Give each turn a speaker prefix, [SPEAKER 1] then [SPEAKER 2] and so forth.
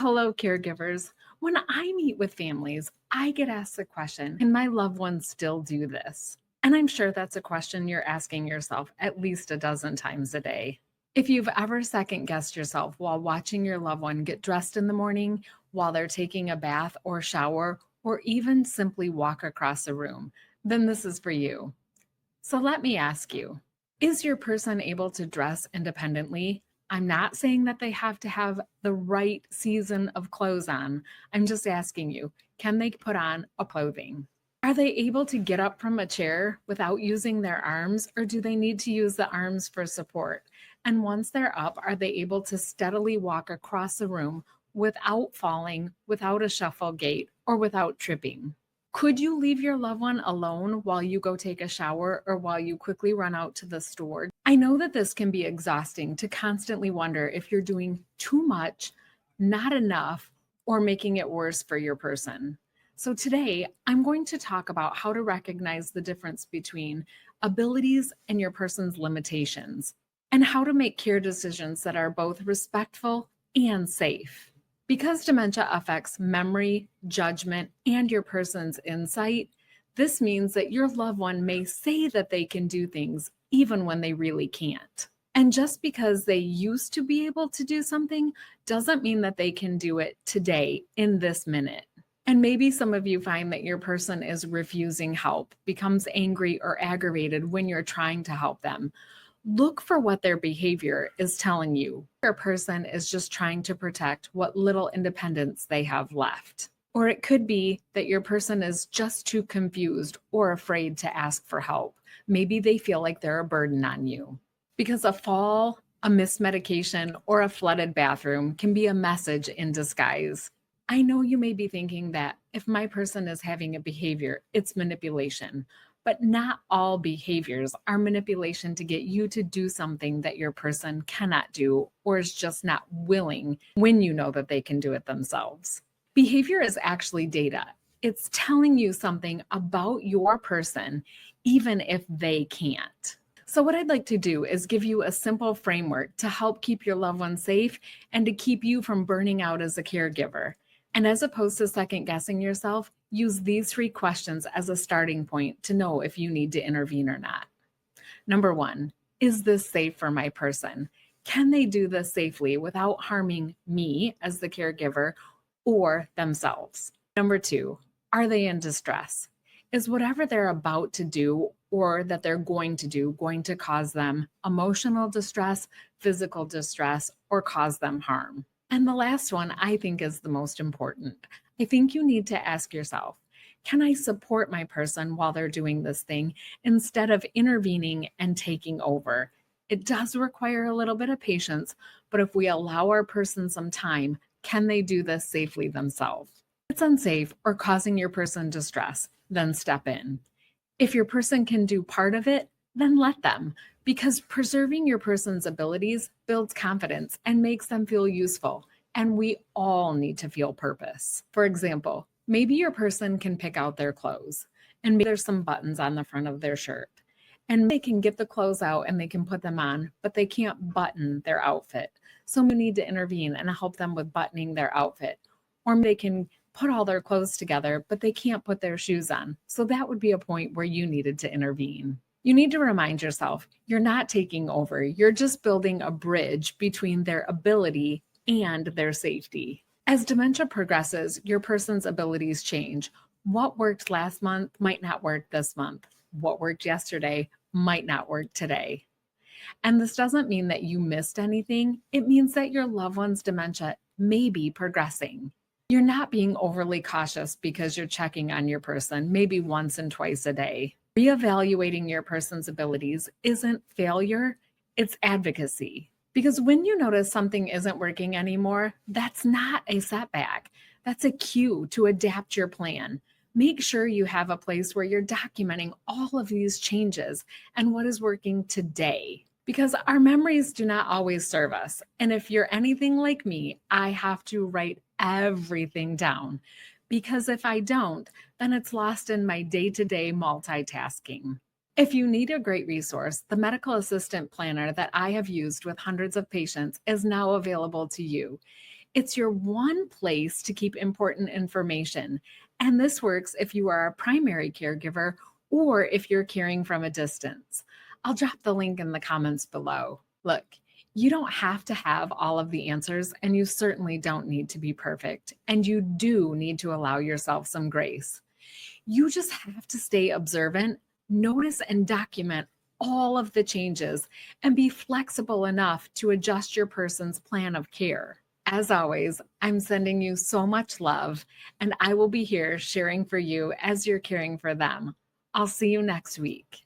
[SPEAKER 1] Hello, caregivers. When I meet with families, I get asked the question, can my loved one still do this? And I'm sure that's a question you're asking yourself at least a dozen times a day. If you've ever second guessed yourself while watching your loved one get dressed in the morning, while they're taking a bath or shower, or even simply walk across a room, then this is for you. So let me ask you, is your person able to dress independently? I'm not saying that they have to have the right season of clothes on. I'm just asking you, can they put on a clothing? Are they able to get up from a chair without using their arms, or do they need to use the arms for support? And once they're up, are they able to steadily walk across the room without falling, without a shuffle gait, or without tripping? Could you leave your loved one alone while you go take a shower or while you quickly run out to the store? I know that this can be exhausting to constantly wonder if you're doing too much, not enough, or making it worse for your person. So today, I'm going to talk about how to recognize the difference between abilities and your person's limitations, and how to make care decisions that are both respectful and safe. Because dementia affects memory, judgment, and your person's insight, this means that your loved one may say that they can do things even when they really can't. And just because they used to be able to do something doesn't mean that they can do it today in this minute. And maybe some of you find that your person is refusing help, becomes angry or aggravated when you're trying to help them. Look for what their behavior is telling you. Your person is just trying to protect what little independence they have left. Or it could be that your person is just too confused or afraid to ask for help. Maybe they feel like they're a burden on you. Because a fall, a missed medication, or a flooded bathroom can be a message in disguise. I know you may be thinking that if my person is having a behavior, it's manipulation. But not all behaviors are manipulation to get you to do something that your person cannot do or is just not willing when you know that they can do it themselves. Behavior is actually data. It's telling you something about your person, even if they can't. So what I'd like to do is give you a simple framework to help keep your loved one safe and to keep you from burning out as a caregiver. And as opposed to second guessing yourself, use these 3 questions as a starting point to know if you need to intervene or not. Number 1, is this safe for my person? Can they do this safely without harming me as the caregiver or themselves? Number 2, are they in distress? Is whatever they're about to do or that they're going to do going to cause them emotional distress, physical distress, or cause them harm? And the last one I think is the most important. I think you need to ask yourself, can I support my person while they're doing this thing instead of intervening and taking over? It does require a little bit of patience, but if we allow our person some time, can they do this safely themselves? If it's unsafe or causing your person distress, then step in. If your person can do part of it, then let them, because preserving your person's abilities builds confidence and makes them feel useful. And we all need to feel purpose. For example, maybe your person can pick out their clothes, and maybe there's some buttons on the front of their shirt. And they can get the clothes out and they can put them on, but they can't button their outfit. So we need to intervene and help them with buttoning their outfit. Or they can put all their clothes together, but they can't put their shoes on. So that would be a point where you needed to intervene. You need to remind yourself, you're not taking over. You're just building a bridge between their ability and their safety. As dementia progresses, your person's abilities change. What worked last month might not work this month. What worked yesterday might not work today. And this doesn't mean that you missed anything. It means that your loved one's dementia may be progressing. You're not being overly cautious because you're checking on your person maybe once and twice a day. Reevaluating your person's abilities isn't failure, it's advocacy. Because when you notice something isn't working anymore, that's not a setback. That's a cue to adapt your plan. Make sure you have a place where you're documenting all of these changes and what is working today. Because our memories do not always serve us. And if you're anything like me, I have to write everything down. Because if I don't, then it's lost in my day-to-day multitasking. If you need a great resource, the medical assistant planner that I have used with hundreds of patients is now available to you. It's your one place to keep important information. And this works if you are a primary caregiver or if you're caring from a distance. I'll drop the link in the comments below. Look, you don't have to have all of the answers, and you certainly don't need to be perfect. And you do need to allow yourself some grace. You just have to stay observant, notice and document all of the changes, and be flexible enough to adjust your person's plan of care. As always, I'm sending you so much love, and I will be here sharing for you as you're caring for them. I'll see you next week.